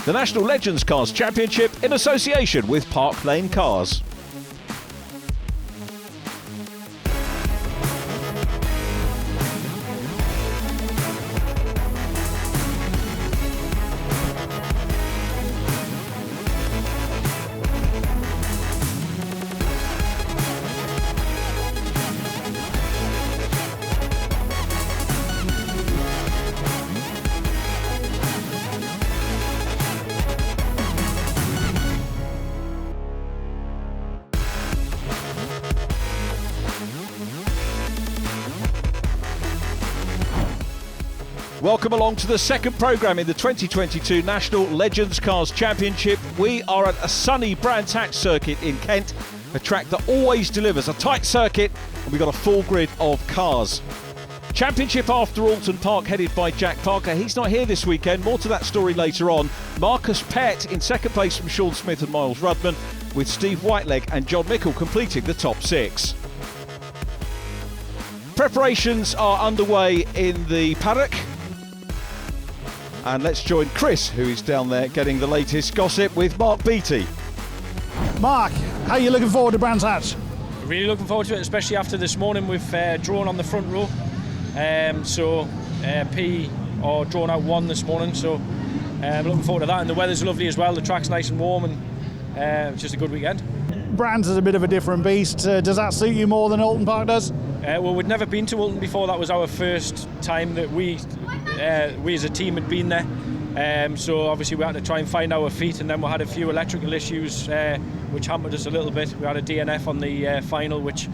the National Legends Cars Championship in association with Park Lane Cars. Welcome along to the second programme in the 2022 National Legends Cars Championship. We are at a sunny Brands Hatch circuit in Kent, a track that always delivers a tight circuit, and we've got a full grid of cars. Championship after Alton Park, headed by Jack Parker. He's not here this weekend, more to that story later on. Marcus Pett in second place from Sean Smith and Miles Rudman, with Steve Whiteleg and John Mickle completing the top six. Preparations are underway in the Parc. And let's join Chris, who is down there getting the latest gossip, with Mark Beattie. Mark, how are you looking forward to Brands Hatch? Really looking forward to it, especially after this morning we've drawn on the front row. P are drawn out one this morning, so looking forward to that. And the weather's lovely as well, the track's nice and warm, and it's just a good weekend. Brands is a bit of a different beast. Does that suit you more than Alton Park does? Well, we'd never been to Alton before. That was our first time that we as a team had been there. So obviously we had to try and find our feet, and then we had a few electrical issues which hampered us a little bit. We had a DNF on the final, which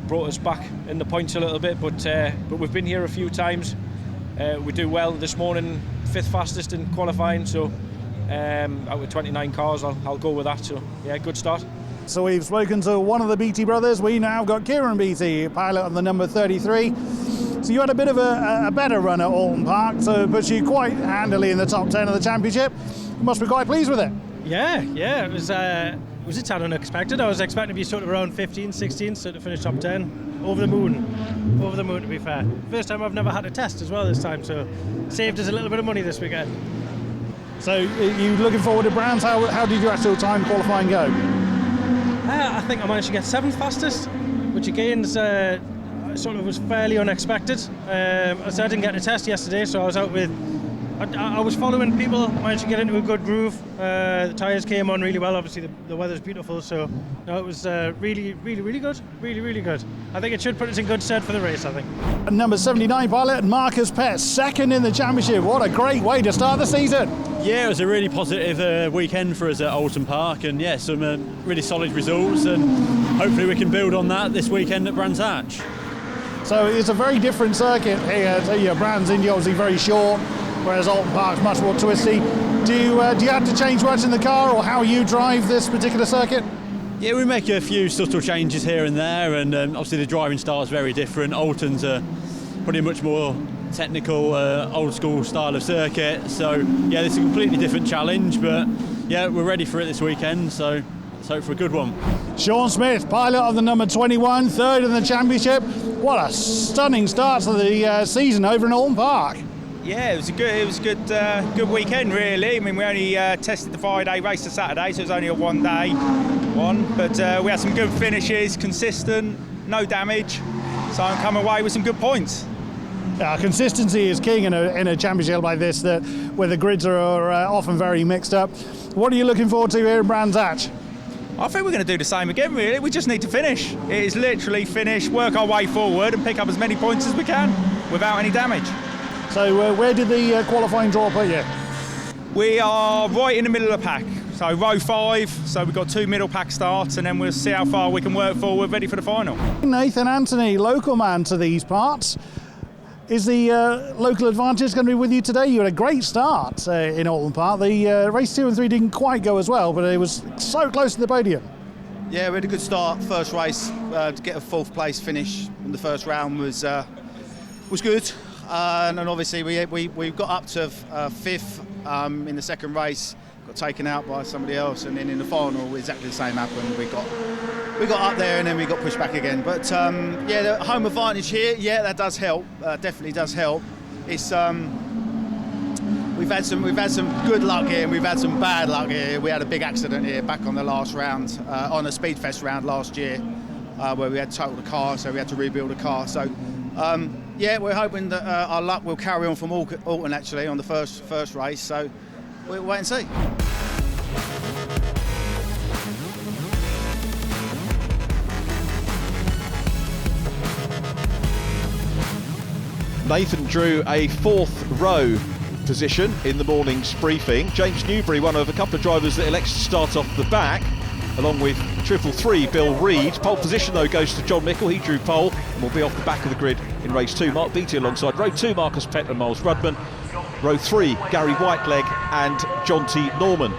brought us back in the points a little bit, but we've been here a few times. We do well this morning, 5th fastest in qualifying, so out of 29 cars I'll go with that. So yeah, good start. So we've spoken to one of the Beattie brothers. We now got Kieran Beattie, pilot of the number 33. So you had a bit of a better run at Alton Park, so it puts you quite handily in the top 10 of the championship. You must be quite pleased with it. Yeah, it was a tad unexpected. I was expecting to be sort of around 15, 16, so to finish top 10. Over the moon to be fair. First time I've never had a test as well this time, so saved us a little bit of money this weekend. So you looking forward to Brands? How did your actual time qualifying go? I think I managed to get 7th fastest, which again is, sort of was fairly unexpected. I didn't get a test yesterday, so I was out with. I was following people, managed to get into a good groove. The tyres came on really well. Obviously, the weather's beautiful, so no, it was really good. Really good. I think it should put us in good stead for the race, I think. And number 79 pilot Marcus Pett, second in the championship. What a great way to start the season. Yeah, it was a really positive weekend for us at Alton Park, and yeah, some really solid results, and hopefully we can build on that this weekend at Brands Hatch. So it's a very different circuit here. Brands Indy obviously very short, whereas Alton Park's much more twisty. Do you have to change much in the car, or how you drive this particular circuit? Yeah, we make a few subtle changes here and there, and obviously the driving style is very different. Alton's probably a much more technical, old school style of circuit. So yeah, this is a completely different challenge, but yeah, we're ready for it this weekend, so let's hope for a good one. Sean Smith, pilot of the number 21, third in the championship. What a stunning start to the season over in Alton Park. Yeah, it was a good weekend really. I mean, we only tested the Friday, raced the Saturday, so it was only a one-day one. But we had some good finishes, consistent, no damage. So I'm coming away with some good points. Consistency is king in a championship like this, where the grids are often very mixed up. What are you looking forward to here in Brands Hatch? I think we're going to do the same again, really. We just need to finish. It is literally finish, work our way forward and pick up as many points as we can without any damage. So where did the qualifying draw put you? We are right in the middle of the pack. So row 5, so we've got 2 middle pack starts, and then we'll see how far we can work forward, ready for the final. Nathan Anthony, local man to these parts. Is the local advantage going to be with you today? You had a great start in Alton Park. The race 2 and 3 didn't quite go as well, but it was so close to the podium. Yeah, we had a good start. First race to get a 4th place finish in the first round was good, and obviously we got up to 5th in the second race. Got taken out by somebody else, and then in the final exactly the same happened. We got up there and then we got pushed back again. But yeah, the home advantage here, yeah, that does help. Definitely does help. It's we've had some good luck here and we've had some bad luck here. We had a big accident here back on the last round, on a Speedfest round last year, where we had totaled a car, so we had to rebuild a car. So yeah, we're hoping that our luck will carry on from Alton actually on the first race. So we'll wait and see. Nathan drew a 4th row position in the morning's briefing. James Newbury, one of a couple of drivers that elects to start off the back, along with 333 Bill Reid. Pole position though goes to John Mickle. He drew pole and will be off the back of the grid in race 2. Mark Beattie alongside row 2, Marcus Pett and Miles Rudman. Row 3, Gary Whiteleg and Jonty Norman.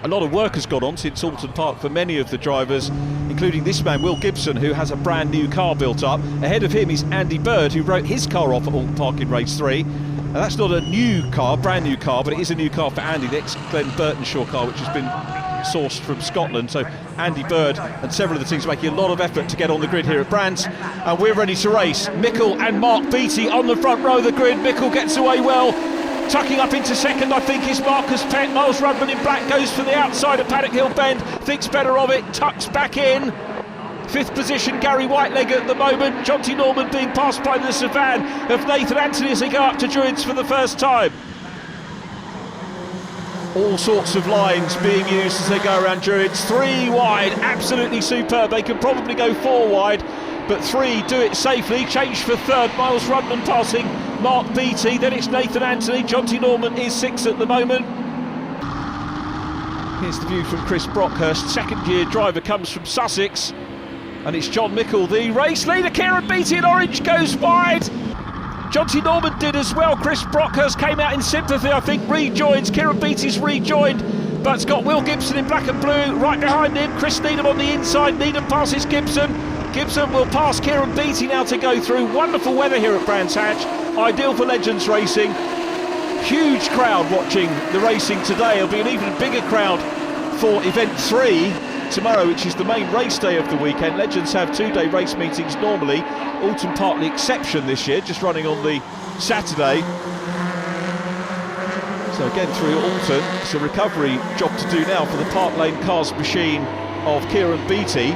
A lot of work has gone on since Alton Park for many of the drivers, including this man, Will Gibson, who has a brand new car built up. Ahead of him is Andy Bird, who wrote his car off at Alton Park in race 3. Now, that's not a new car, brand new car, but it is a new car for Andy, the ex-Glenn Burtonshaw car, which has been sourced from Scotland. So Andy Bird and several of the teams making a lot of effort to get on the grid here at Brands. And we're ready to race. Mickle and Mark Beattie on the front row of the grid. Mickle gets away well. Tucking up into second, I think, is Marcus Pett. Miles Rudman in black goes for the outside of Paddock Hill Bend. Thinks better of it, tucks back in. 5th position, Gary Whiteleg at the moment. Jonty Norman being passed by the Savan of Nathan Anthony as they go up to Druids for the first time. All sorts of lines being used as they go around Druids. 3 wide, absolutely superb. They can probably go 4 wide, but 3 do it safely. Change for 3rd, Miles Rudman passing Mark Beattie. Then it's Nathan Anthony. Jonty Norman is 6th at the moment. Here's the view from Chris Brockhurst. 2nd-year driver comes from Sussex. And it's John Mickle, the race leader. Kieran Beattie in orange goes wide. Jonty Norman did as well. Chris Brockhurst came out in sympathy, I think, rejoins. Kieran Beattie's rejoined, but it's got Will Gibson in black and blue right behind him. Chris Needham on the inside. Needham passes Gibson. Gibson will pass Kieran Beattie now to go through. Wonderful weather here at Brands Hatch. Ideal for Legends racing. Huge crowd watching the racing today. There'll be an even bigger crowd for event 3 tomorrow, which is the main race day of the weekend. Legends have 2-day race meetings normally. Alton Park the exception this year, just running on the Saturday. So again through Alton, it's a recovery job to do now for the Park Lane Cars machine of Kieran Beattie.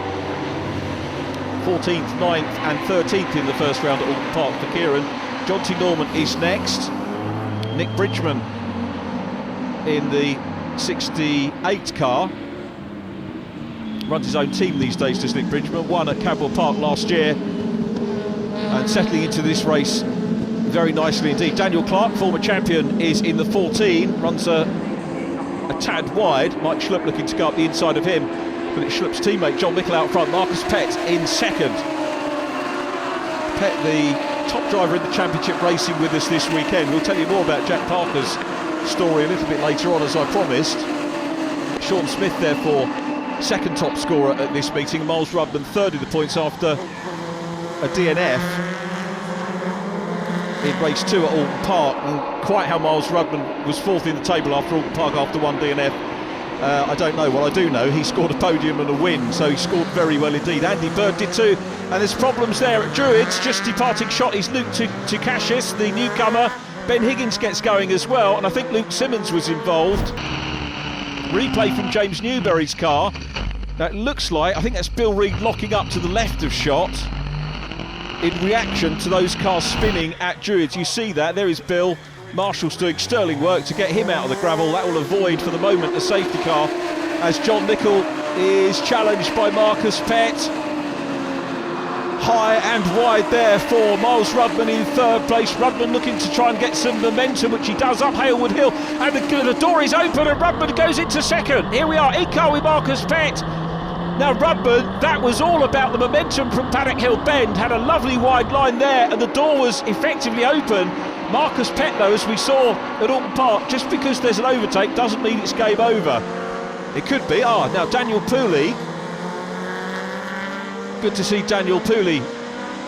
14th, 9th and 13th in the first round at Alton Park for Kieran. Jonty Norman is next. Nick Bridgman in the 68 car. Runs his own team these days, does Nick Bridgman. Won at Cadwell Park last year and settling into this race very nicely indeed. Daniel Clark, former champion, is in the 14. Runs a tad wide. Mike Schlupp looking to go up the inside of him, but it's Schlupp's teammate John Mickle out front. Marcus Pett in 2nd. Pett, the top driver in the championship racing with us this weekend. We'll tell you more about Jack Parker's story a little bit later on, as I promised. Sean Smith, therefore, 2nd top scorer at this meeting. Miles Rudman 3rd in the points after a DNF in race 2 at Alton Park. And quite how Miles Rudman was 4th in the table after Alton Park after 1 DNF, I don't know. What I do know, he scored a podium and a win, so he scored very well indeed. Andy Bird did too, and there's problems there at Druids. Just departing shot is Luke Tukashis, the newcomer. Ben Higgins gets going as well, and I think Luke Simmons was involved. Replay from James Newbury's car. That looks like, I think that's Bill Reid locking up to the left of shot in reaction to those cars spinning at Druids. You see that, there is Bill. Marshall's doing sterling work to get him out of the gravel. That will avoid for the moment the safety car as John Mickle is challenged by Marcus Pett. High and wide there for Miles Rudman in 3rd place. Rudman looking to try and get some momentum, which he does up Halewood Hill, and the door is open and Rudman goes into 2nd. Here we are, in car with Marcus Pett. Now Rudman, that was all about the momentum from Paddock Hill Bend, had a lovely wide line there and the door was effectively open. Marcus Pett though, as we saw at Alton Park, just because there's an overtake doesn't mean it's game over. It could be. Now Daniel Pooley. Good to see Daniel Pooley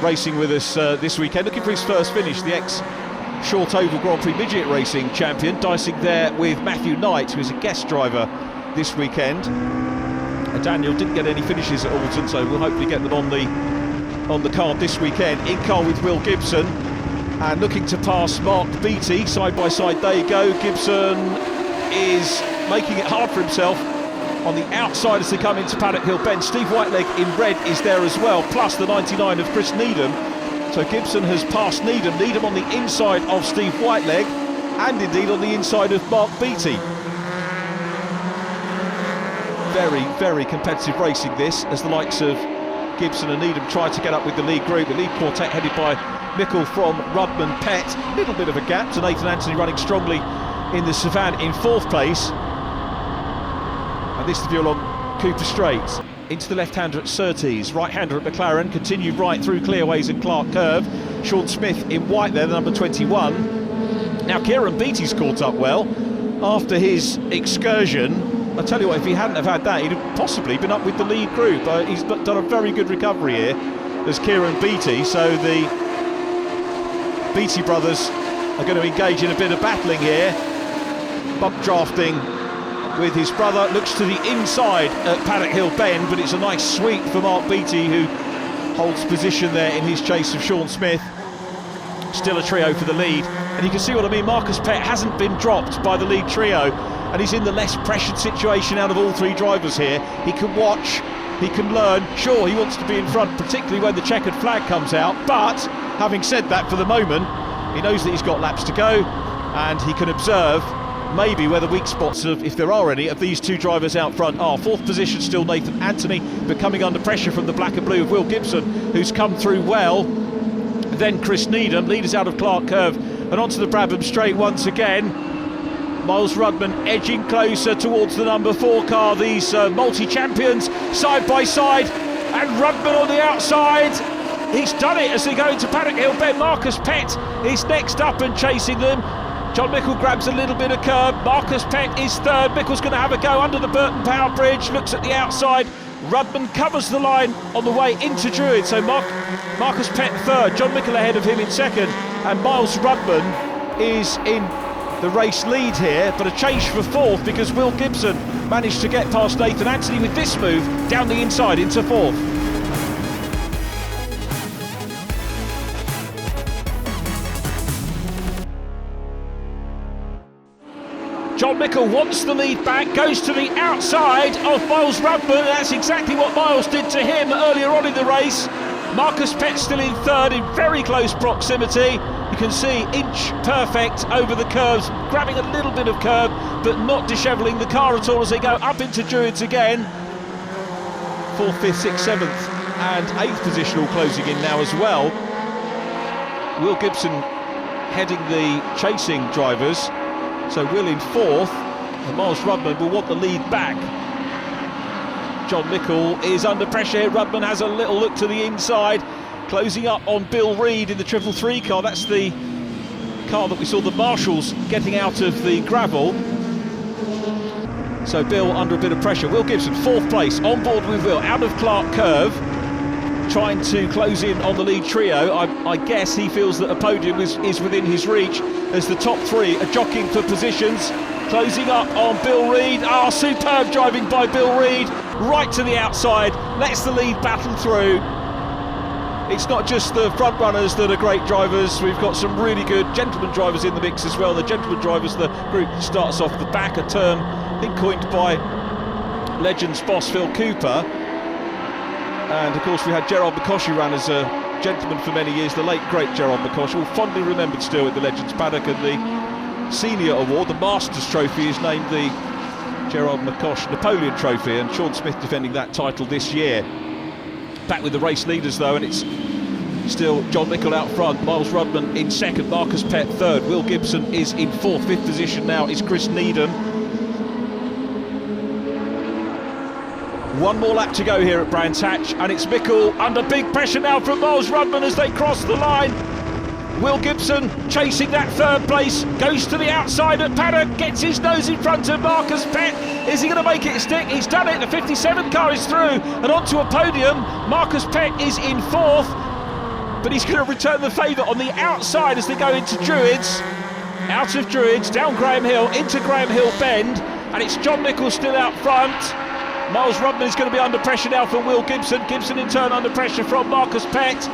racing with us this weekend, looking for his first finish. The ex-Short Oval Grand Prix Midget Racing champion, dicing there with Matthew Knight, who is a guest driver this weekend. And Daniel didn't get any finishes at Alton, so we'll hopefully get them on the card this weekend. In car with Will Gibson. and looking to pass Mark Beattie. Side by side they go. Gibson is making it hard for himself on the outside as they come into Paddock Hill Bend. Steve Whiteleg in red is there as well, plus the 99 of Chris Needham. So Gibson has passed Needham. Needham on the inside of Steve Whiteleg, and indeed on the inside of Mark Beattie. Very, very competitive racing this, as the likes of Gibson and Needham try to get up with the lead group. The lead quartet headed by Mickle from Rudman Pett. Little bit of a gap to Nathan Anthony running strongly in the Savannah in 4th place. And this is the view along Cooper Straight. Into the left-hander at Surtees, right-hander at McLaren, continue right through Clearways and Clark Curve. Sean Smith in white there, the number 21. Now Kieran Beattie's caught up well after his excursion. I tell you what, if he hadn't have had that, he'd have possibly been up with the lead group. He's done a very good recovery here as Kieran Beattie. So the Beattie brothers are going to engage in a bit of battling here. Bump drafting with his brother. Looks to the inside at Paddock Hill Bend, but it's a nice sweep for Mark Beattie, who holds position there in his chase of Sean Smith. Still a trio for the lead. And you can see what I mean, Marcus Pett hasn't been dropped by the lead trio, and he's in the less pressured situation out of all 3 drivers here. He can watch, he can learn. Sure, he wants to be in front, particularly when the checkered flag comes out, but having said that, for the moment, he knows that he's got laps to go, and he can observe maybe where the weak spots, of, if there are any, of these 2 drivers out front are. 4th position still Nathan Anthony, but coming under pressure from the black and blue of Will Gibson, who's come through well. Then Chris Needham, leaders out of Clark Curve, and onto the Brabham Straight once again. Miles Rudman edging closer towards the number 4 car. These multi-champions side by side, and Rudman on the outside. He's done it as they go into Paddock Hill Bend. Marcus Pett is next up and chasing them. John Mickle grabs a little bit of curb. Marcus Pett is 3rd. Mickle's going to have a go under the Burton Power Bridge. Looks at the outside. Rudman covers the line on the way into Druid. So Marcus Pett 3rd. John Mickle ahead of him in 2nd. And Miles Rudman is in the race lead here, but a change for 4th because Will Gibson managed to get past Nathan Anthony with this move down the inside into 4th. John Mickle wants the lead back, goes to the outside of Miles Rudman. That's exactly what Miles did to him earlier on in the race. Marcus Pett still in 3rd in very close proximity. You can see inch perfect over the curves, grabbing a little bit of curb, but not dishevelling the car at all as they go up into Druids again. 4th, 5th, 6th, 7th and 8th position all closing in now as well. Will Gibson heading the chasing drivers. So Will in 4th, and Miles Rudman will want the lead back. John Mickle is under pressure here. Rudman has a little look to the inside, closing up on Bill Reid in the 333 car. That's the car that we saw the marshals getting out of the gravel. So Bill under a bit of pressure. Will Gibson, 4th place, on board with Will, out of Clark Curve, trying to close in on the lead trio. I guess he feels that a podium is within his reach as the top 3 are jockeying for positions. Closing up on Bill Reid. Superb driving by Bill Reid, right to the outside, lets the lead battle through. It's not just the front runners that are great drivers, we've got some really good gentleman drivers in the mix as well. The gentleman drivers, the group starts off the back, a term I think coined by Legends boss Phil Cooper. And of course we had Gerard McCosh, who ran as a gentleman for many years, the late great Gerard McCosh, all fondly remembered still at the Legends paddock. And the senior award, the Masters Trophy, is named the Gerard McCosh Napoleon Trophy, and Sean Smith defending that title this year. Back with the race leaders though, and it's still John Mickle out front, Miles Rudman in 2nd, Marcus Pett 3rd, Will Gibson is in 4th, 5th position now is Chris Needham. One more lap to go here at Brands Hatch, and it's Mickle under big pressure now from Miles Rudman as they cross the line. Will Gibson chasing that 3rd place, goes to the outside at Paddock, gets his nose in front of Marcus Pett. Is he going to make it stick? He's done it. The 57 car is through and onto a podium. Marcus Pett is in 4th, but he's going to return the favour on the outside as they go into Druids. Out of Druids, down Graham Hill, into Graham Hill Bend, and it's John Mickle still out front. Miles Rudman is going to be under pressure now from Will Gibson. Gibson in turn under pressure from Marcus Pett.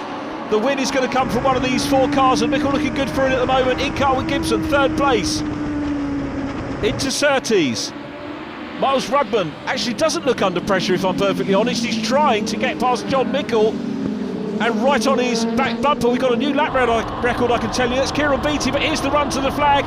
the win is going to come from one of these 4 cars, and Mickle looking good for it at the moment. In car with Gibson, 3rd place. Into Surtees. Miles Rudman actually doesn't look under pressure, if I'm perfectly honest. He's trying to get past John Mickle, and right on his back bumper we've got a new lap record, I can tell you. That's Kieran Beattie, but here's the run to the flag.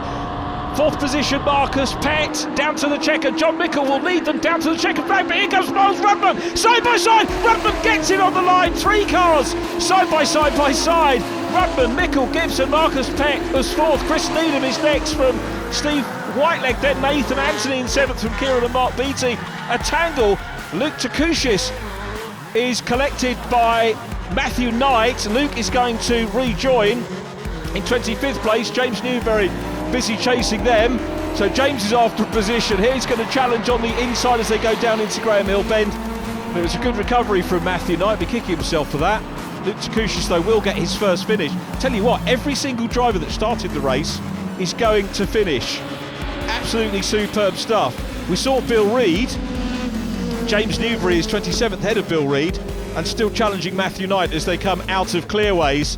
4th position, Marcus Pett, down to the checker. John Mickle will lead them down to the checker flag, but here comes Miles Rudman, side by side. Rudman gets it on the line. 3 cars, side by side by side. Rudman, Mickle, Gibson, Marcus Pett was 4th. Chris Needham is next from Steve Whiteleg, then Nathan Anthony in 7th from Kieran and Mark Beattie. A tangle. Luke Takushis is collected by Matthew Knight. Luke is going to rejoin in 25th place. James Newberry busy chasing them, so James is after a position. Here he's going to challenge on the inside as they go down into Graham Hill Bend. It was a good recovery from Matthew Knight, be kicking himself for that. Luke Takushis though will get his first finish. Tell you what, every single driver that started the race is going to finish. Absolutely superb stuff. We saw Bill Reid. James Newberry is 27th head of Bill Reid and still challenging Matthew Knight as they come out of clearways.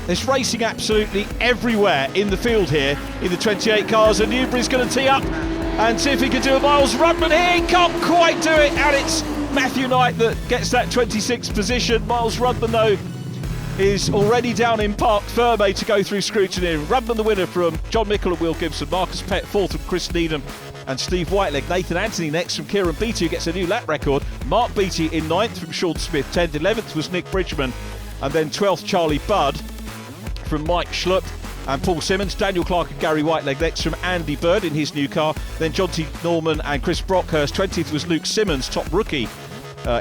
There's racing absolutely everywhere in the field here in the 28 cars, and Newberry's going to tee up and see if he can do a Miles Rudman here. He can't quite do it, and it's Matthew Knight that gets that 26th position. Miles Rudman though is already down in Parc Ferme to go through scrutiny. Rudman the winner from John Mickle and Will Gibson, Marcus Pett 4th from Chris Needham and Steve Whiteleg. Nathan Anthony next from Kieran Beattie, who gets a new lap record. Mark Beattie in 9th from Sean Smith, 10th. 11th was Nick Bridgman, and then 12th Charlie Budd from Mike Schlupp and Paul Simmons. Daniel Clark and Gary Whiteleg next from Andy Bird in his new car. Then John T. Norman and Chris Brockhurst. 20th was Luke Simmons, top rookie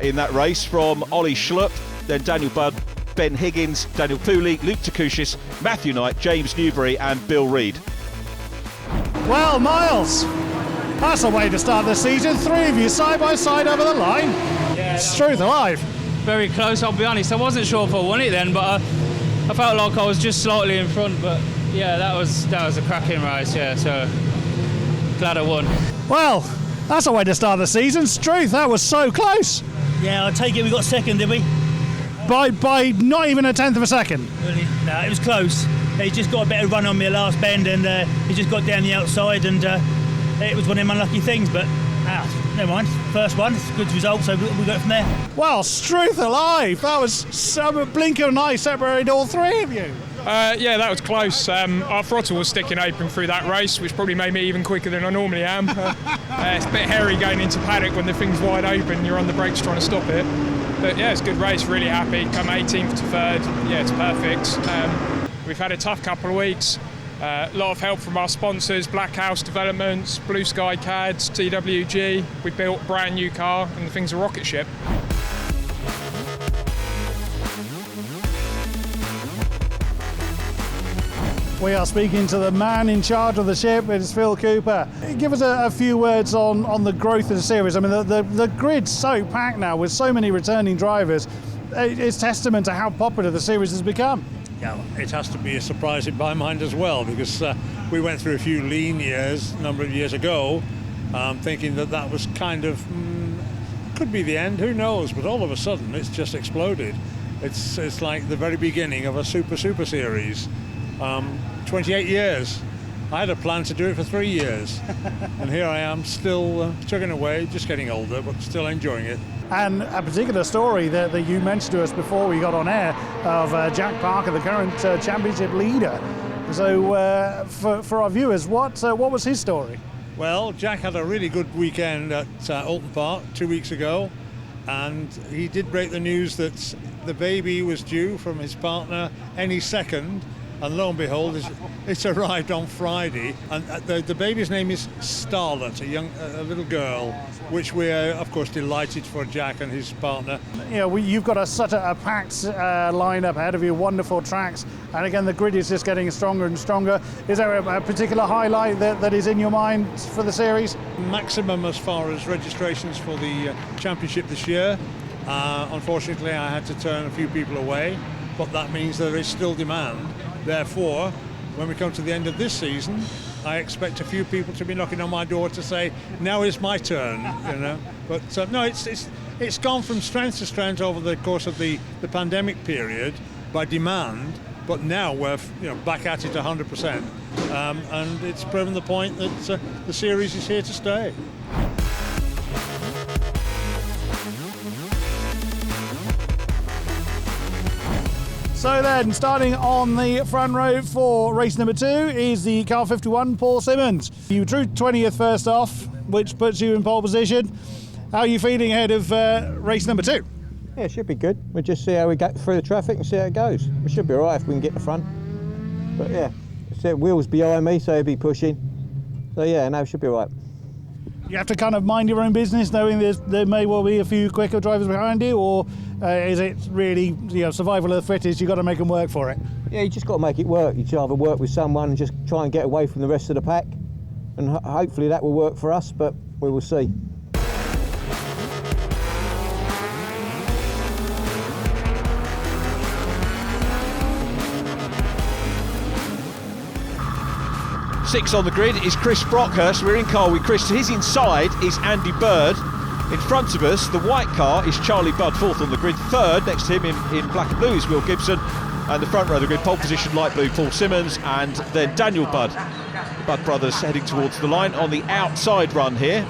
in that race from Ollie Schlupp. Then Daniel Budd, Ben Higgins, Daniel Pooley, Luke Takushis, Matthew Knight, James Newberry and Bill Reid. Well, Miles, that's a way to start the season. 3 of you side by side over the line. Yeah, it's truth alive. Very close, I'll be honest. I wasn't sure if I won it then, but I felt like I was just slightly in front. But yeah, that was a cracking race. Yeah, so glad I won. Well, that's a way to start the season. Struth, that was so close. Yeah, I take it we got second, did we? By not even a 10th of a second. Really? No, it was close. He just got a better run on me last bend, and he just got down the outside, and it was one of them unlucky things. But never mind. First one, it's a good result, so we got it from there. Well, Struth alive. That was some blink of an eye separated all 3 of you. Yeah, that was close. Our throttle was sticking open through that race, which probably made me even quicker than I normally am. It's a bit hairy going into paddock when the thing's wide open, you're on the brakes trying to stop it. But yeah, it's a good race, really happy. Come 18th to 3rd, yeah, it's perfect. We've had a tough couple of weeks. A lot of help from our sponsors, Black House Developments, Blue Sky CADs, TWG. We built a brand new car and the thing's a rocket ship. We are speaking to the man in charge of the ship. It's Phil Cooper. Give us a few words on the growth of the series. I mean, the grid's so packed now with so many returning drivers. It's testament to how popular the series has become. Yeah, it has to be a surprise in my mind as well, because we went through a few lean years a number of years ago, thinking that was kind of could be the end, who knows, but all of a sudden it's just exploded. It's like the very beginning of a super series. 28 years. I had a plan to do it for 3 years, and here I am still chugging away, just getting older, but still enjoying it. And a particular story that you mentioned to us before we got on air of Jack Parker, the current championship leader. So for our viewers, what was his story? Well, Jack had a really good weekend at Alton Park 2 weeks ago, and he did break the news that the baby was due from his partner any second. And lo and behold, it's arrived on Friday, and the baby's name is Starlet, a little girl, which we're of course delighted for Jack and his partner. You know, you've got such a packed lineup ahead of you, wonderful tracks, and again the grid is just getting stronger and stronger. Is there a particular highlight that is in your mind for the series? Maximum as far as registrations for the championship this year. Unfortunately, I had to turn a few people away, but that means there is still demand. Therefore, when we come to the end of this season, I expect a few people to be knocking on my door to say, now is my turn, you know. But no, it's gone from strength to strength over the course of the pandemic period, by demand, but now we're back at it 100%, and it's proven the point that the series is here to stay. So then, starting on the front row for race number 2 is the car 51, Paul Simmons. You drew 20th first off, which puts you in pole position. How are you feeling ahead of race number 2? Yeah, it should be good. We'll just see how we get through the traffic and see how it goes. We should be all right if we can get the front. But yeah, so wheels behind me, so he'll be pushing. So yeah, no, it should be all right. You have to kind of mind your own business, knowing there may well be a few quicker drivers behind you, or is it really survival of the fittest? You've got to make them work for it. Yeah, you just got to make it work. You should either work with someone and just try and get away from the rest of the pack, and hopefully that will work for us, but we will see. Sixth on the grid is Chris Brockhurst. We're in car with Chris. To his inside is Andy Bird. In front of us, the white car is Charlie Budd, fourth on the grid. Third, next to him in black and blue, is Will Gibson. And the front row of the grid, pole position, light blue, Paul Simmons. And then Daniel Budd. The Budd brothers heading towards the line on the outside run here.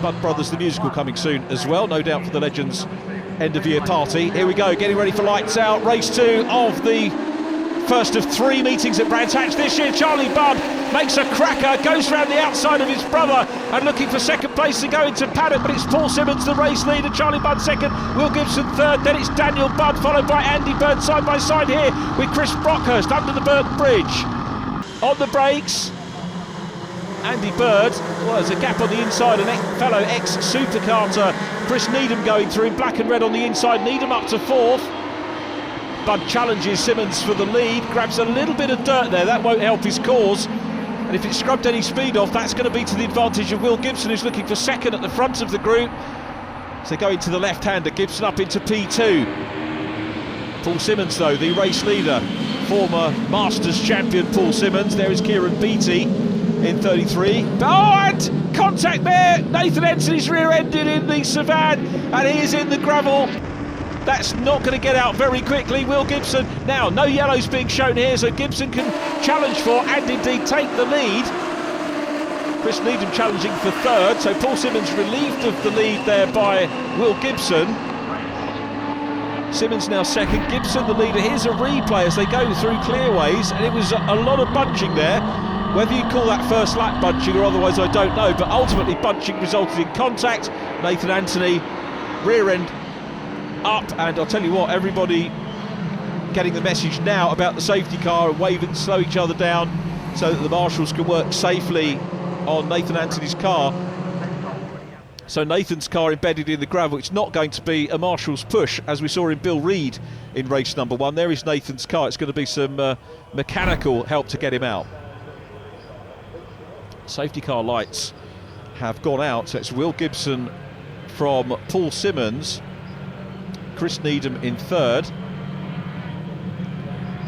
Budd Brothers, the musical, coming soon as well, no doubt, for the Legends end of year party. Here we go, getting ready for lights out. Race 2 of the first of 3 meetings at Brands Hatch this year. Charlie Budd makes a cracker, goes round the outside of his brother and looking for second place to go into paddock, but it's Paul Simmons the race leader, Charlie Budd second, Will Gibson third, then it's Daniel Budd followed by Andy Bird side by side here with Chris Brockhurst under the Burton Bridge. On the brakes, Andy Bird, well, there's a gap on the inside, and fellow ex-supercarter Chris Needham going through in black and red on the inside. Needham up to fourth. Budd challenges Simmons for the lead, grabs a little bit of dirt there, that won't help his cause. And if it scrubbed any speed off, that's going to be to the advantage of Will Gibson, who's looking for second at the front of the group. So going to the left-hander, Gibson up into P2. Paul Simmons, though, the race leader, former Masters champion Paul Simmons. There is Kieran Beattie in 33. Oh, and contact there! Nathan Ensign's rear-ended in the Savannah, and he is in the gravel. That's not going to get out very quickly. Will Gibson, now no yellows being shown here, so Gibson can challenge for and indeed take the lead. Chris Needham challenging for third, so Paul Simmons relieved of the lead there by Will Gibson. Simmons now second, Gibson the leader. Here's a replay as they go through clearways, and it was a lot of bunching there. Whether you call that first lap bunching or otherwise, I don't know, but ultimately bunching resulted in contact. Nathan Anthony, rear end up, and I'll tell you what, everybody getting the message now about the safety car and waving to slow each other down so that the marshals can work safely on Nathan Anthony's car. So Nathan's car embedded in the gravel. It's not going to be a marshal's push as we saw in Bill Reid in race number 1. There is Nathan's car. It's going to be some mechanical help to get him out. Safety car lights have gone out, so it's Will Gibson from Paul Simmons, Chris Needham in third,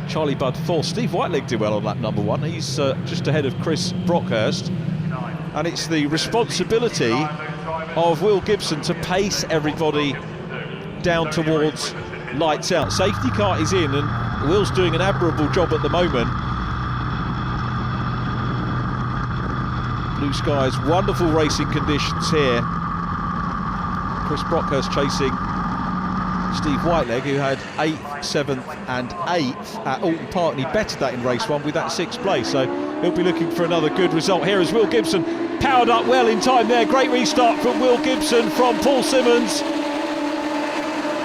Charlie Budd fourth. Steve Whiteleg did well on lap number 1. He's just ahead of Chris Brockhurst, and it's the responsibility of Will Gibson to pace everybody down towards lights out. Safety car is in, and Will's doing an admirable job at the moment. Blue skies, wonderful racing conditions here. Chris Brockhurst chasing Steve Whiteleg, who had 8th, 7th and 8th at Alton Park, and he bettered that in race 1 with that 6th place, so he'll be looking for another good result here as Will Gibson powered up well in time there. Great restart from Will Gibson from Paul Simmons.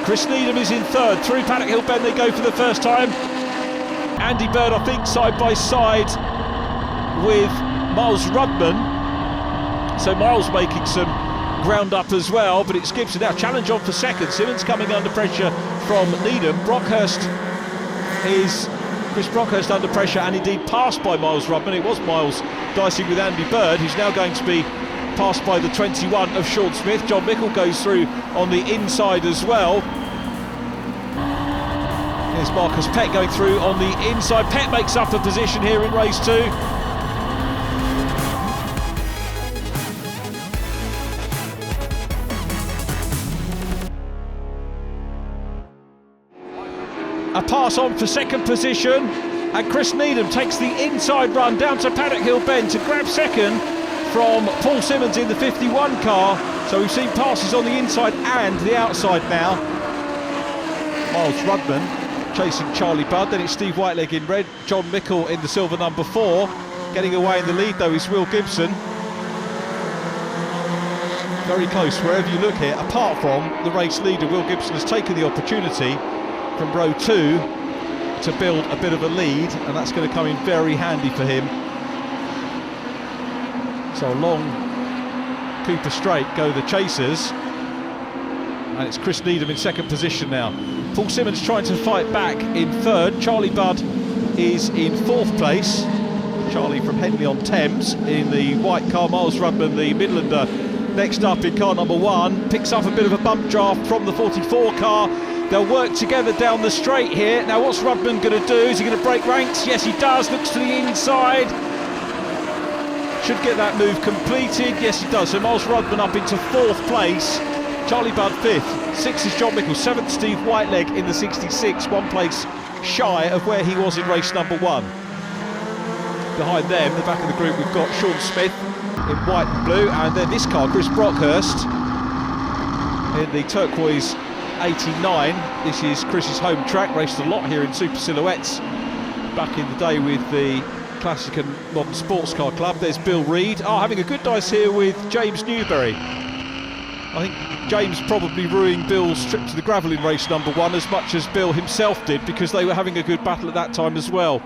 Chris Needham is in third. Through Paddock Hill Bend they go for the first time. Andy Bird, I think, side by side with Miles Rudman, so Miles making some ground up as well, but it's Gibson now challenge on for second. Simmons coming under pressure from Needham. Chris Brockhurst under pressure and indeed passed by Miles Rudman. It was Miles dicing with Andy Bird, who's now going to be passed by the 21 of Sean Smith. John Mickle goes through on the inside as well. Here's Marcus Pett going through on the inside. Pett makes up a position here in race 2. a pass on for second position, and Chris Needham takes the inside run down to Paddock Hill Bend to grab second from Paul Simmons in the 51 car. So we've seen passes on the inside and the outside now. Miles Rudman chasing Charlie Budd, then it's Steve Whiteleg in red, John Mickle in the silver number 4. Getting away in the lead though is Will Gibson. Very close wherever you look here, apart from the race leader. Will Gibson has taken the opportunity from row 2 to build a bit of a lead, and that's going to come in very handy for him. So along Cooper Straight go the chasers, and it's Chris Needham in second position now. Paul Simmons trying to fight back in third. Charlie Budd is in 4th place. Charlie from Henley-on-Thames in the white car. Miles Rudman, the Midlander, next up in car number 1. Picks up a bit of a bump draft from the 44 car. They'll work together down the straight here. Now what's Rudman going to do? Is he going to break ranks? Yes, he does. Looks to the inside. Should get that move completed. Yes, he does. So Miles Rudman up into 4th place. Charlie Budd 5th. 6th is John Mickle. 7th, Steve Whiteleg in the 66. 1 place shy of where he was in race number 1. Behind them, the back of the group, we've got Sean Smith in white and blue, and then this car, Chris Brockhurst, in the turquoise 89. This is Chris's home track, raced a lot here in Super Silhouettes back in the day with the Classic and Modern Sports Car Club. There's Bill Reid, having a good dice here with James Newberry. I think James probably ruined Bill's trip to the gravel in race number 1 as much as Bill himself did, because they were having a good battle at that time as well.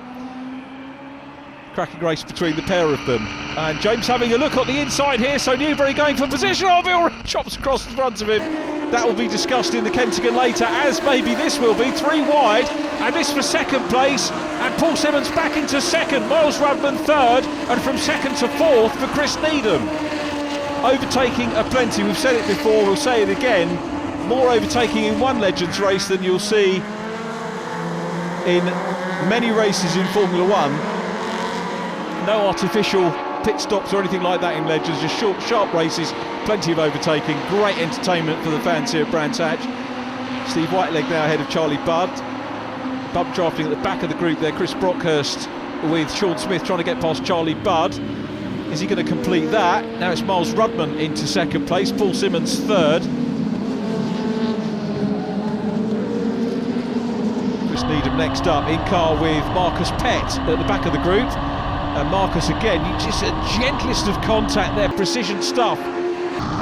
Cracking race between the pair of them, and James having a look on the inside here, so Newberry going for position. Bill chops across the front of him. That will be discussed in the Kentigan later, as maybe this will be. 3 wide, and this for second place, and Paul Simmons back into second, Miles Rudman 3rd, and from 2nd to 4th for Chris Needham. Overtaking aplenty, we've said it before, we'll say it again. More overtaking in one Legends race than you'll see in many races in Formula 1. No artificial pit stops or anything like that in Legends, just short, sharp races, plenty of overtaking, great entertainment for the fans here at Brands Hatch. Steve Whiteleg now ahead of Charlie Budd. Bump drafting at the back of the group there, Chris Brockhurst with Sean Smith trying to get past Charlie Budd. Is he going to complete that? Now it's Miles Rudman into 2nd place, Paul Simmons 3rd. Chris Needham next up, in car with Marcus Pett at the back of the group. And Marcus again, just a gentlest of contact there, precision stuff.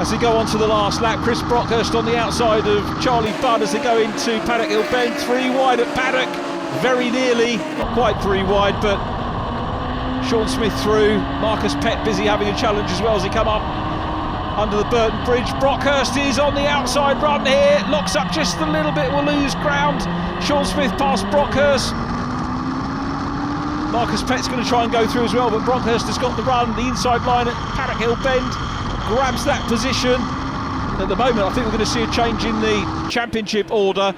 As they go on to the last lap, Chris Brockhurst on the outside of Charlie Budd as they go into Paddock Hill Bend. 3 wide at Paddock, very nearly, not quite 3 wide, but Sean Smith through. Marcus Pett busy having a challenge as well as he come up under the Burton Bridge. Brockhurst is on the outside run here, locks up just a little bit, will lose ground. Sean Smith past Brockhurst. Marcus Pett's going to try and go through as well, but Brockhurst has got the run, the inside line at Paddock Hill Bend, grabs that position. At the moment, I think we're going to see a change in the championship order.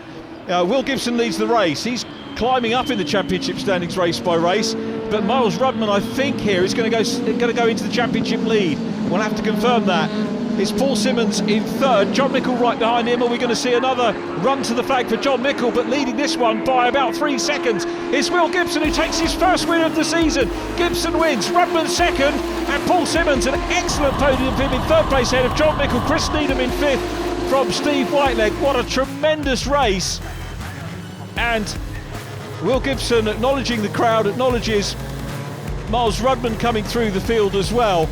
Will Gibson leads the race. He's climbing up in the championship standings race by race, but Miles Rudman, I think, here is going to go into the championship lead. We'll have to confirm that. It's Paul Simmons in 3rd, John Mickle right behind him. Are we going to see another run to the flag for John Mickle, but leading this one by about 3 seconds? It's Will Gibson who takes his first win of the season. Gibson wins, Rudman 2nd, and Paul Simmons an excellent podium for him in 3rd place ahead of John Mickle. Chris Needham in 5th from Steve Whiteleg. What a tremendous race. And Will Gibson acknowledging the crowd, acknowledges Miles Rudman coming through the field as well.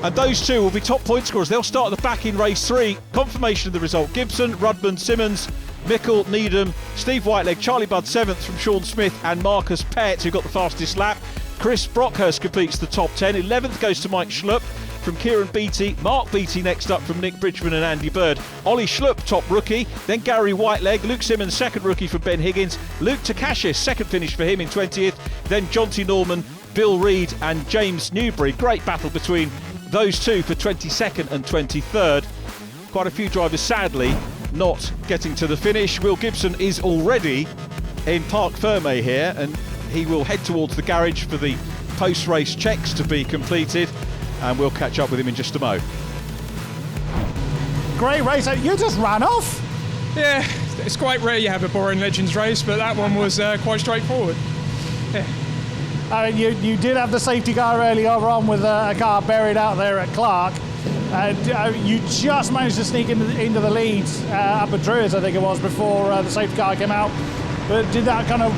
And those two will be top point scorers. They'll start at the back in race 3. Confirmation of the result. Gibson, Rudman, Simmons, Mickle, Needham, Steve Whiteleg, Charlie Budd 7th from Sean Smith, and Marcus Pett, who got the fastest lap. Chris Brockhurst completes the top 10. 11th goes to Mike Schlupp from Kieran Beattie. Mark Beattie next up from Nick Bridgman and Andy Bird. Ollie Schlupp, top rookie. Then Gary Whiteleg. Luke Simmons, 2nd rookie from Ben Higgins. Luke Takashis, 2nd finish for him in 20th. Then Jonty Norman, Bill Reid and James Newberry. Great battle between those two for 22nd and 23rd. Quite a few drivers sadly not getting to the finish. Will Gibson is already in Parc here, and he will head towards the garage for the post-race checks to be completed, and we'll catch up with him in just a mo. Great race, you just ran off. Yeah, it's quite rare you have a boring Legends race, but that one was quite straightforward. Yeah. You did have the safety car earlier on with a car buried out there at Clark. You just managed to sneak into the lead up at Druids, I think it was, before the safety car came out. But did that kind of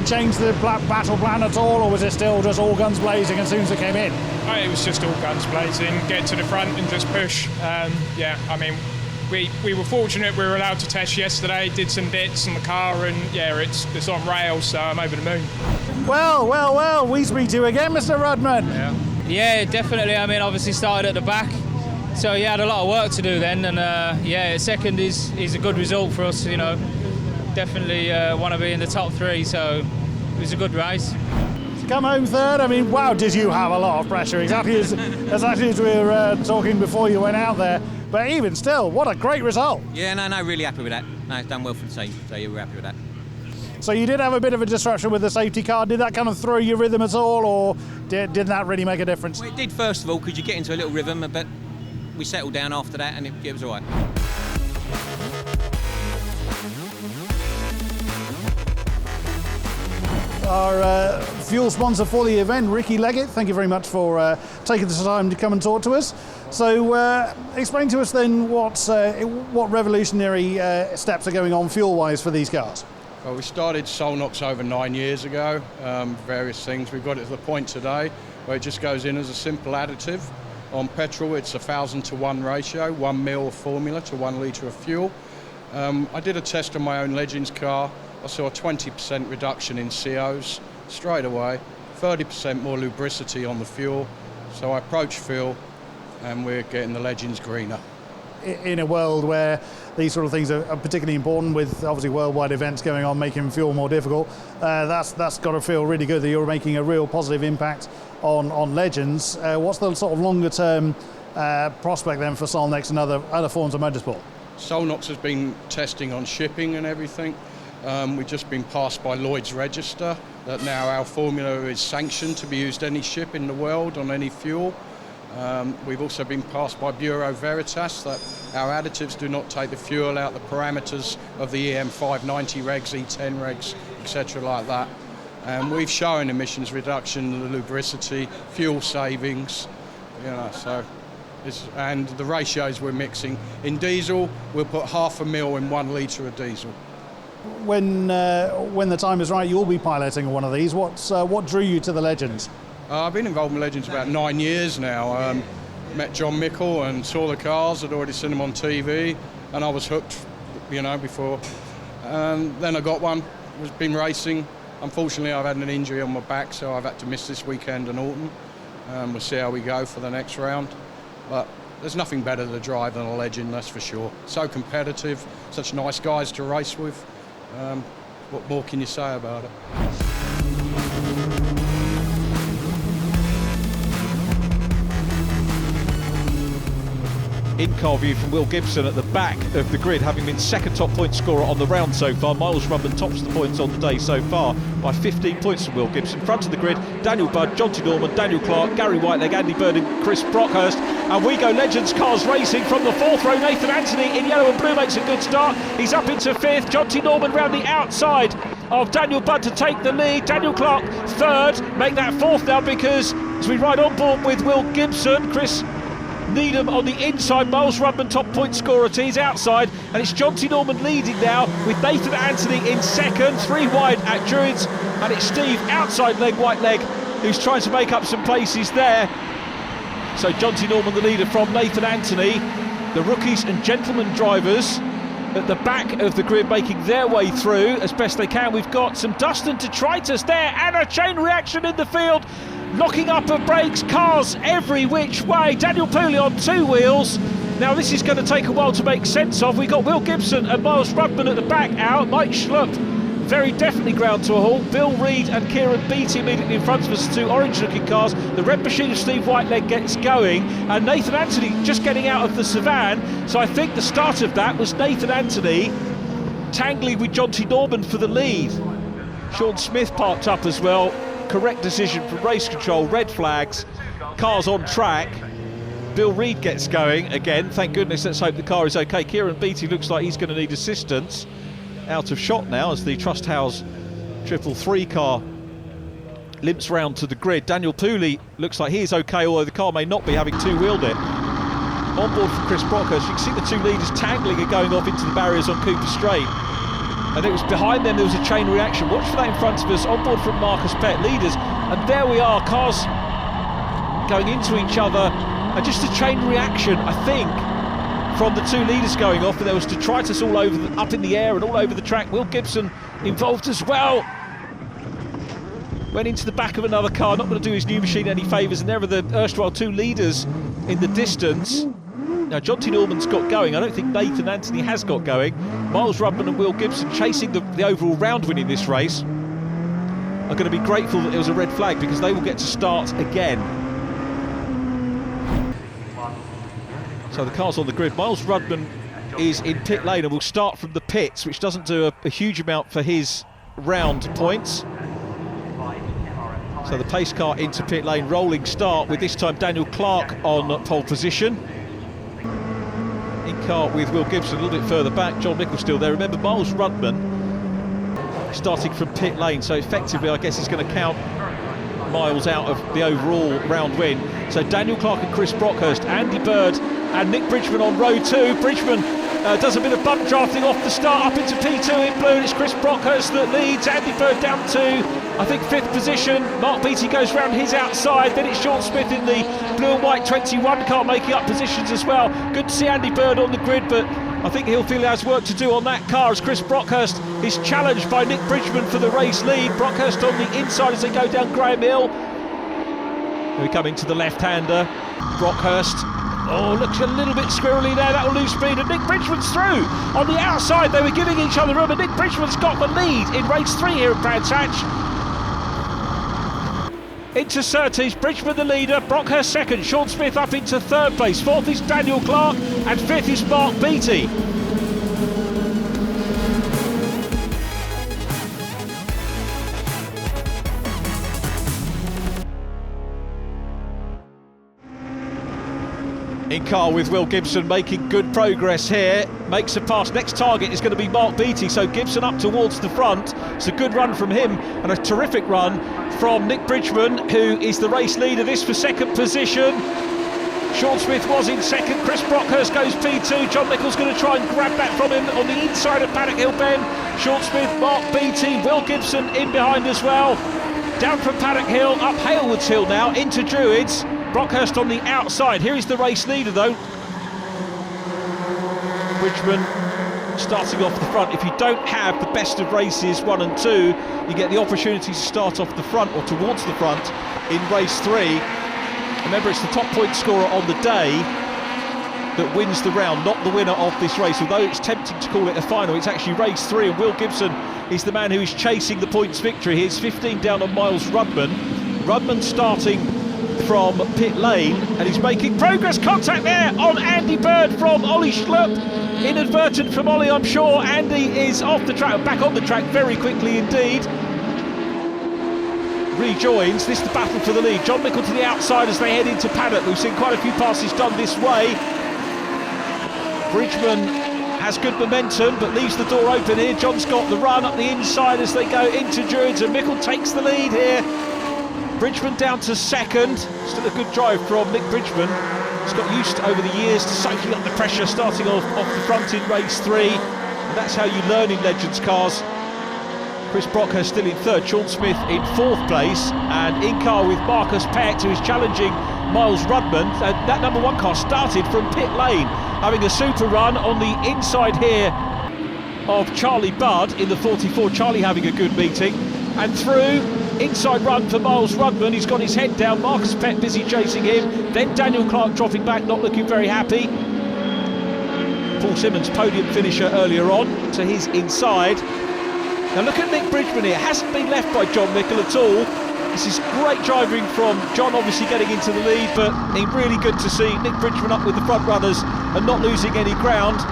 change the battle plan at all, or was it still just all guns blazing as soon as it came in? It was just all guns blazing, get to the front and just push. Yeah, I mean, we were fortunate we were allowed to test yesterday, did some bits on the car, and yeah, it's on rails, so I'm over the moon. Well, we speak to you again, Mr. Rudman. Yeah, definitely. I mean, obviously started at the back, so yeah, had a lot of work to do then, and yeah, second is a good result for us, you know. Definitely want to be in the top 3, so it was a good race. To come home third, I mean, wow, did you have a lot of pressure, exactly as we were talking before you went out there, but even still, what a great result. Yeah, no, really happy with that. No, it's done well for the team, so yeah, we're happy with that. So you did have a bit of a disruption with the safety car. Did that kind of throw your rhythm at all, or did that really make a difference? Well, it did first of all, because you get into a little rhythm, but we settled down after that and it was all right. Our fuel sponsor for the event, Ricky Leggett, thank you very much for taking the time to come and talk to us. So explain to us then what revolutionary steps are going on fuel-wise for these cars. Well, we started SulNOx over 9 years ago, various things. We've got it to the point today where it just goes in as a simple additive. On petrol, it's 1,000 to 1 ratio, 1 mil of formula to 1 litre of fuel. I did a test on my own Legends car. I saw a 20% reduction in COs straight away, 30% more lubricity on the fuel. So I approached Phil and we're getting the Legends greener. In a world where these sort of things are particularly important, with obviously worldwide events going on making fuel more difficult, that's got to feel really good that you're making a real positive impact on Legends. What's the sort of longer term prospect then for SulNOx and other forms of motorsport? SulNOx has been testing on shipping and everything. We've just been passed by Lloyd's Register that now our formula is sanctioned to be used any ship in the world on any fuel. We've also been passed by Bureau Veritas that our additives do not take the fuel out the parameters of the EM590 regs, E10 regs, etc. like that. And we've shown emissions reduction, the lubricity, fuel savings, you know, so and the ratios we're mixing. In diesel, we'll put 0.5 mil in 1 litre of diesel. When the time is right, you'll be piloting one of these. What drew you to the Legends? I've been involved in Legends about 9 years now. Met John Mickle and saw the cars. I'd already seen them on TV, and I was hooked, you know, before. Then I got one. Been racing. Unfortunately, I've had an injury on my back, so I've had to miss this weekend and Alton. We'll see how we go for the next round. But there's nothing better to drive than a Legend, that's for sure. So competitive, such nice guys to race with. What more can you say about it? In-car view from Will Gibson at the back of the grid, having been second top point scorer on the round so far. Miles Rubman tops the points on the day so far by 15 points from Will Gibson. Front of the grid, Daniel Budd, Jonty Norman, Daniel Clark, Gary Whiteleg, Andy Bird and Chris Brockhurst. And we go Legends cars racing from the 4th row. Nathan Anthony in yellow and blue makes a good start. He's up into 5th. Jonty Norman round the outside of Daniel Budd to take the lead. Daniel Clark 3rd. Make that 4th now, because as we ride on board with Will Gibson, Chris Needham on the inside, Miles Rudman top point scorer to his outside, and it's Jonty Norman leading now with Nathan Anthony in 2nd, 3 wide at Druids, and it's Steve outside leg, white leg, who's trying to make up some places there. So Jonty Norman the leader from Nathan Anthony. The rookies and gentlemen drivers at the back of the grid making their way through as best they can. We've got some Dustin detritus there and a chain reaction in the field. Knocking up of brakes, cars every which way. Daniel Pooley on 2 wheels. Now this is going to take a while to make sense of. We've got Will Gibson and Miles Rudman at the back out. Mike Schlupp very definitely ground to a halt. Bill Reid and Kieran Beattie immediately in front of us, 2 orange-looking cars. The red machine of Steve Whiteleg gets going, and Nathan Anthony just getting out of the Savannah. So I think the start of that was Nathan Anthony tangling with Jonty Norman for the lead. Sean Smith parked up as well. Correct decision from race control, red flags, cars on track. Bill Reid gets going again, thank goodness, let's hope the car is okay. Kieran Beattie looks like he's going to need assistance. out of shot now as the Trust House 333 car limps round to the grid. Daniel Pooley looks like he is okay, although the car may not be, having two-wheeled it. On board for Chris Brockhurst, you can see the two leaders tangling and going off into the barriers on Cooper Straight. And it was behind them, there was a chain reaction. Watch for that in front of us, on board from Marcus Pett, leaders. And there we are, cars going into each other. And just a chain reaction, I think, from the two leaders going off. And there was detritus all over, up in the air and all over the track. Will Gibson involved as well. Went into the back of another car, not going to do his new machine any favours. And there are the erstwhile two leaders in the distance. Now, John T. Norman's got going. I don't think Nathan Anthony has got going. Miles Rudman and Will Gibson chasing the overall round win in this race are going to be grateful that there was a red flag, because they will get to start again. So the car's on the grid. Miles Rudman is in pit lane and will start from the pits, which doesn't do a huge amount for his round points. So the pace car into pit lane, rolling start with this time Daniel Clark on pole position. In car with Will Gibson a little bit further back, John Mickle still there. Remember, Miles Rudman starting from pit lane, so effectively I guess he's going to count Miles out of the overall round win. So Daniel Clark and Chris Brockhurst, Andy Bird and Nick Bridgman on row 2. Bridgman does a bit of bump drafting off the start up into P2 in blue, and it's Chris Brockhurst that leads. Andy Bird down to, I think, 5th position. Mark Beattie goes round his outside. Then it's Sean Smith in the blue and white 21 car making up positions as well. Good to see Andy Bird on the grid, but I think he'll feel he has work to do on that car as Chris Brockhurst is challenged by Nick Bridgman for the race lead. Brockhurst on the inside as they go down Graham Hill. We come into the left-hander. Brockhurst, oh, looks a little bit squirrely there. That will lose speed, and Nick Bridgman's through. On the outside, they were giving each other room, and Nick Bridgman's got the lead in race 3 here at Brands Hatch. Into Surtees, Bridgman the leader, Brockhurst second, Sean Smith up into 3rd place, 4th is Daniel Clark, and 5th is Mark Beattie. In car with Will Gibson, making good progress here, makes a pass. Next target is going to be Mark Beattie, so Gibson up towards the front. It's a good run from him and a terrific run from Nick Bridgman, who is the race leader. This for 2nd position. Sean Smith was in 2nd, Chris Brockhurst goes P2. John Nichols going to try and grab that from him on the inside of Paddock Hill Bend. Sean Smith, Mark Beattie, Will Gibson in behind as well. Down from Paddock Hill, up Halewoods Hill now, into Druids. Brockhurst on the outside. Here is the race leader though. Bridgman starting off the front. If you don't have the best of races 1 and 2, you get the opportunity to start off the front or towards the front in race 3. Remember, it's the top point scorer on the day that wins the round, not the winner of this race. Although it's tempting to call it a final, it's actually race 3, and Will Gibson is the man who is chasing the points victory. He's 15 down on Miles Rudman. Rudman starting from pit lane, and he's making progress. Contact there on Andy Bird from Ollie Schlupp. Inadvertent from Ollie, I'm sure. Andy is off the track, back on the track very quickly indeed. Rejoins. This is the battle for the lead. John Mickle to the outside as they head into Paddock. We've seen quite a few passes done this way. Bridgman has good momentum but leaves the door open here. John's got the run up the inside as they go into Druids, and Mickle takes the lead here. Bridgman down to 2nd. Still a good drive from Nick Bridgman. He's got used over the years to soaking up the pressure, starting off the front in race 3. And that's how you learn in Legends cars. Chris Brockhurst still in 3rd, Sean Smith in 4th place, and in car with Marcus Pett, who is challenging Miles Rudman. That number 1 car started from pit lane, having a super run on the inside here of Charlie Budd in the 44. Charlie having a good meeting, and through. Inside run for Miles Rudman, he's got his head down. Marcus Pett busy chasing him. Then Daniel Clark dropping back, not looking very happy. Paul Simmons, podium finisher earlier on, to his inside. Now look at Nick Bridgman here, hasn't been left by John Mickle at all. This is great driving from John, obviously getting into the lead, but really good to see Nick Bridgman up with the front runners and not losing any ground.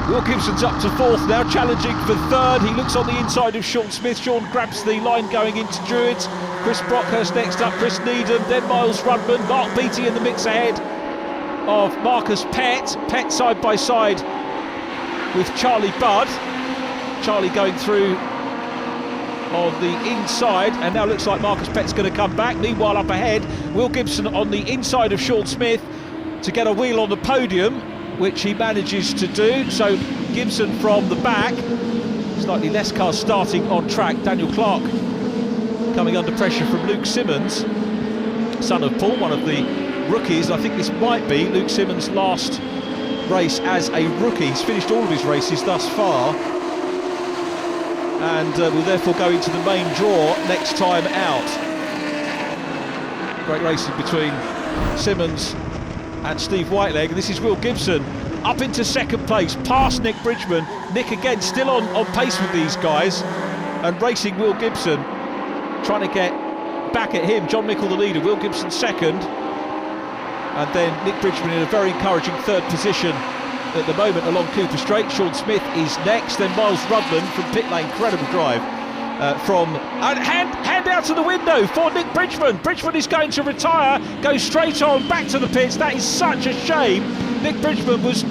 Will Gibson's up to 4th now, challenging for 3rd. He looks on the inside of Sean Smith. Sean grabs the line going into Druids. Chris Brockhurst next up, Chris Needham, then Miles Rudman. Mark Beattie in the mix ahead of Marcus Pett. Pett side by side with Charlie Budd. Charlie going through on the inside, and now looks like Marcus Pett's going to come back. Meanwhile, up ahead, Will Gibson on the inside of Sean Smith to get a wheel on the podium, which he manages to do. So Gibson from the back, slightly less cars starting on track. Daniel Clark coming under pressure from Luke Simmons, son of Paul, one of the rookies. I think this might be Luke Simmons' last race as a rookie. He's finished all of his races thus far, and will therefore go into the main draw next time out. Great racing between Simmons and Steve Whiteleg, and this is Will Gibson up into second place, past Nick Bridgman. Nick again still on pace with these guys, and racing Will Gibson, trying to get back at him. John Mickle the leader, Will Gibson second, and then Nick Bridgman in a very encouraging third position at the moment along Cooper Straight. Sean Smith is next, then Miles Rudman from pit lane, incredible drive hand out to the window for Nick Bridgman. Bridgman is going to retire, goes straight on back to the pits. That is such a shame. Nick Bridgman was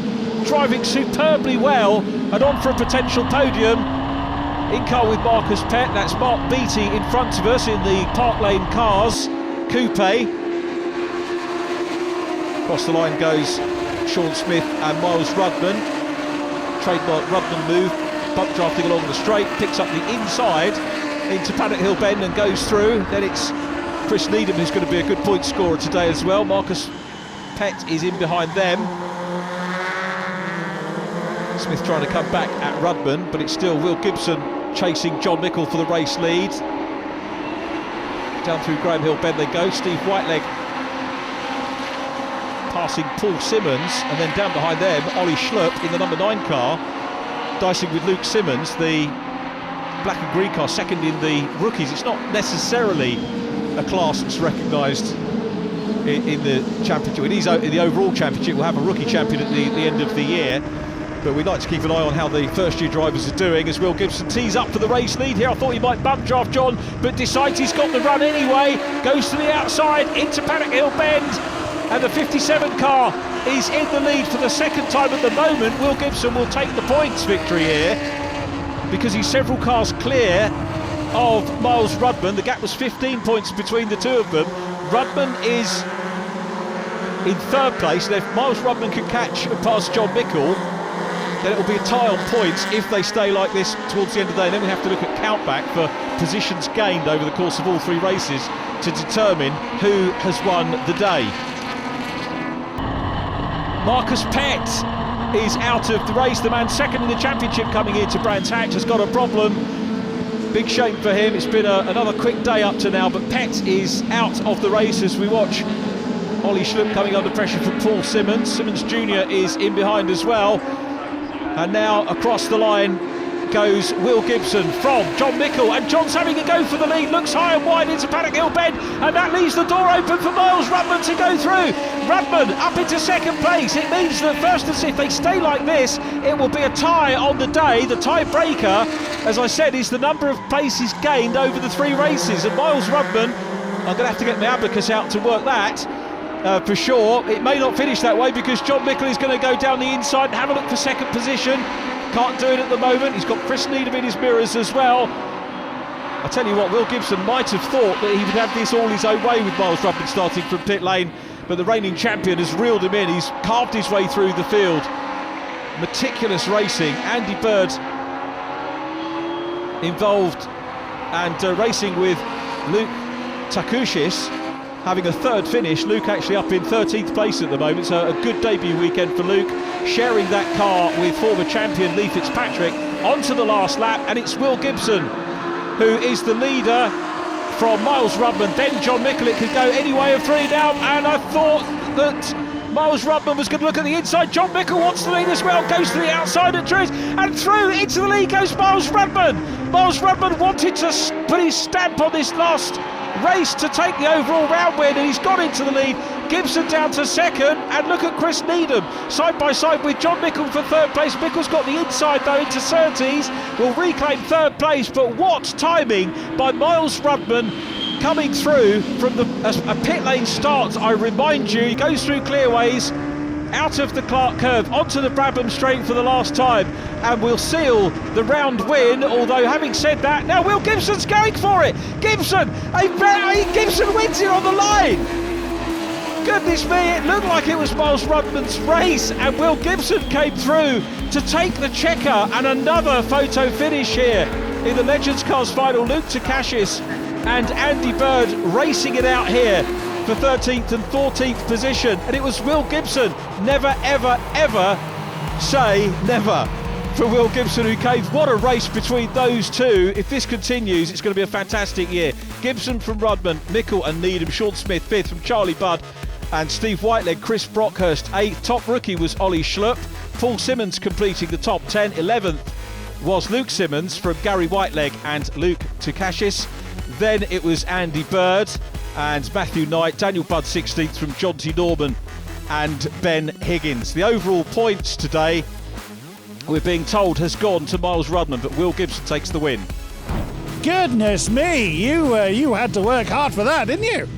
driving superbly well and on for a potential podium. In car with Marcus Pett, that's Mark Beattie in front of us in the Park Lane Cars Coupe. Across the line goes Sean Smith and Miles Rudman. Trademark Rudman move, bump drafting along the straight, picks up the inside into Paddock Hill Bend and goes through. Then it's Chris Needham who's going to be a good point scorer today as well. Marcus Pett is in behind them. Smith trying to come back at Rudman, but it's still Will Gibson chasing John Mickle for the race lead. Down through Graham Hill Bend they go. Steve Whiteleg passing Paul Simmons, and then down behind them Ollie Schlupp in the number 9 car, dicing with Luke Simmons, the black and green car, second in the rookies. It's not necessarily a class that's recognised in the championship. It is in the overall championship. We'll have a rookie champion at the end of the year, but we'd like to keep an eye on how the first year drivers are doing as Will Gibson tees up for the race lead here. I thought he might bump draft John, but decides he's got the run anyway, goes to the outside into Paddock Hill Bend, and the 57 car is in the lead for the second time at the moment. Will Gibson will take the points victory here because he's several cars clear of Miles Rudman. The gap was 15 points between the two of them. Rudman is in third place, and if Miles Rudman can catch and pass John Mickle, then it will be a tie on points if they stay like this towards the end of the day. And then we have to look at countback for positions gained over the course of all three races to determine who has won the day. Marcus Pett is out of the race. The man second in the championship coming into Brands Hatch has got a problem. Big shame for him. It's been another quick day up to now, but Pett is out of the race as we watch Ollie Schlupp coming under pressure from Paul Simmons. Simmons Jr. is in behind as well. And now across the line goes Will Gibson from John Mickle, and John's having a go for the lead, looks high and wide into Paddock Hill Bend, and that leaves the door open for Miles Rudman to go through. Rudman up into second place. It means that first, if they stay like this, it will be a tie on the day. The tie-breaker, as I said, is the number of places gained over the three races, and Miles Rudman, I'm going to have to get my abacus out to work that for sure. It may not finish that way because John Mickle is going to go down the inside and have a look for second position. Can't do it at the moment. He's got Chris Needham in his mirrors as well. I tell you what, Will Gibson might have thought that he would have this all his own way with Miles Rudman starting from pit lane, but the reigning champion has reeled him in. He's carved his way through the field. Meticulous racing. Andy Bird involved and racing with Luke Takushis, having a third finish. Luke actually up in 13th place at the moment, so a good debut weekend for Luke, sharing that car with former champion Lee Fitzpatrick onto the last lap, and it's Will Gibson who is the leader from Miles Rudman, then John Mickle. It could go any way of three now, and I thought that Miles Rudman was going to look at the inside. John Mickle wants the lead as well, goes to the outside and through, and through into the lead goes Miles Rudman. Miles Rudman wanted to put his stamp on this last race to take the overall round win, and he's gone into the lead. Gibson down to second, and look at Chris Needham side by side with John Mickle for third place. Mickle's got the inside though into Surtees, will reclaim third place, but what timing by Miles Rudman coming through from a pit lane start. I remind you, he goes through clearways, out of the Clark curve onto the Brabham straight for the last time, and will seal the round win. Although, having said that, now Will Gibson's going for it. Gibson wins it on the line. Goodness me, it looked like it was Miles Rudman's race, and Will Gibson came through to take the checker, and another photo finish here in the Legends Cars final. Luke Takashis and Andy Bird racing it out here for 13th and 14th position, and it was Will Gibson. Never ever ever say never for Will Gibson, who came. What a race between those two. If this continues, it's going to be a fantastic year. Gibson from Rudman, Mickle and Needham, Sean Smith 5th from Charlie Budd and Steve Whiteleg, Chris Brockhurst 8th. Top rookie was Ollie Schlupp. Paul Simmons completing the top 10. 11th was Luke Simmons from Gary Whiteleg and Luke Takashis. Then it was Andy Bird and Matthew Knight. Daniel Budd 16th from John T. Norman and Ben Higgins. The overall points today, we're being told, has gone to Miles Rudman, but Will Gibson takes the win. Goodness me, you had to work hard for that, didn't you?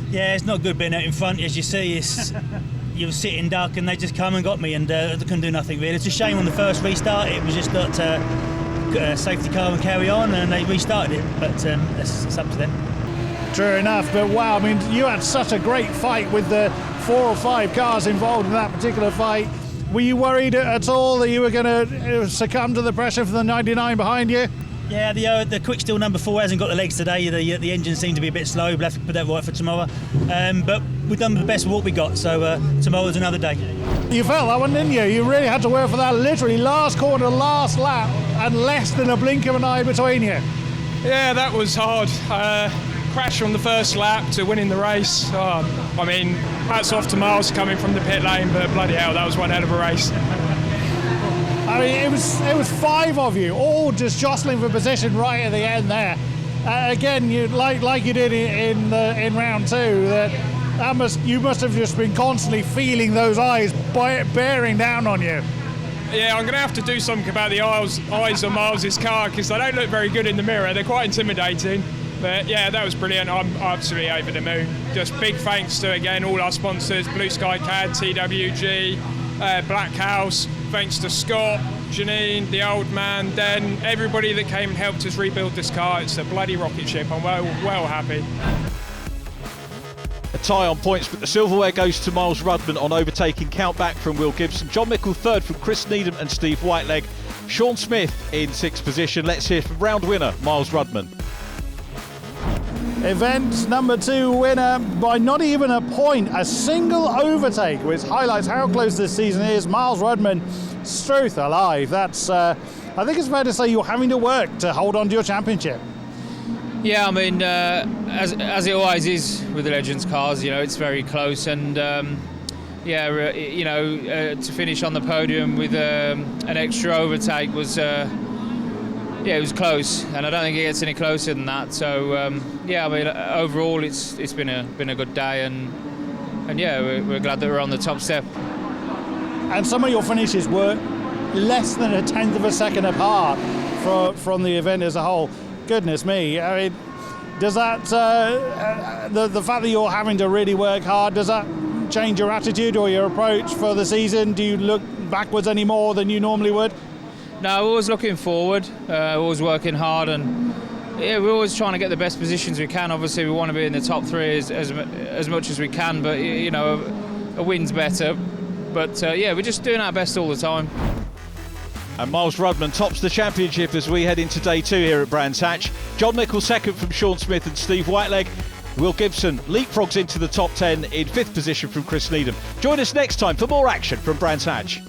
Yeah, it's not good being out in front. As you see, you were sitting duck and they just come and got me, and they couldn't do nothing really. It's a shame on the first restart. It was just got safety car and carry on, and they restarted it, but it's up to them. True enough, but wow, I mean, you had such a great fight with the 4 or 5 cars involved in that particular fight. Were you worried at all that you were going to succumb to the pressure from the 99 behind you? Yeah, the quick steel number 4 hasn't got the legs today. The engine seemed to be a bit slow. We'll have to put that right for tomorrow. But we've done the best of what we got, so tomorrow's another day. You felt that one, didn't you? You really had to work for that, literally last corner, last lap, and less than a blink of an eye between you. Yeah, that was hard. Crash on the first lap to winning the race. I mean, hats off to Miles coming from the pit lane, but bloody hell, that was one hell of a race. I mean, it was 5 of you all just jostling for position right at the end there. Again, you like you did in round 2. You must have just been constantly feeling those eyes bearing down on you. Yeah, I'm going to have to do something about the eyes on Miles' car, because they don't look very good in the mirror. They're quite intimidating. But yeah, that was brilliant. I'm absolutely over the moon. Just big thanks to, again, all our sponsors, Blue Sky CAD, TWG, Black House. Thanks to Scott, Janine, the old man, Den, everybody that came and helped us rebuild this car. It's a bloody rocket ship. I'm well happy. A tie on points, but the silverware goes to Miles Rudman on overtaking. Count back from Will Gibson. John Mickle 3rd from Chris Needham and Steve Whiteleg. Sean Smith in 6th position. Let's hear from round winner, Miles Rudman. Event number 2 winner by not even a point, a single overtake, which highlights how close this season is. Miles Rudman, Struth alive. That's, I think it's fair to say you're having to work to hold on to your championship. Yeah, I mean, as it always is with the Legends cars, you know, it's very close, and to finish on the podium with an extra overtake was. Yeah, it was close, and I don't think it gets any closer than that. So I mean, overall, it's been a good day, and yeah, we're glad that we're on the top step. And some of your finishes were less than a 1/10 of a second apart from the event as a whole. Goodness me! I mean, does that the fact that you're having to really work hard, does that change your attitude or your approach for the season? Do you look backwards any more than you normally would? No, we're always looking forward, always working hard, and yeah, we're always trying to get the best positions we can. Obviously, we want to be in the top 3 as much as we can, but you know, a win's better. But yeah, we're just doing our best all the time. And Miles Rudman tops the championship as we head into day 2 here at Brands Hatch. John Mickle 2nd from Sean Smith and Steve Whiteleg. Will Gibson leapfrogs into the top 10 in 5th position from Chris Needham. Join us next time for more action from Brands Hatch.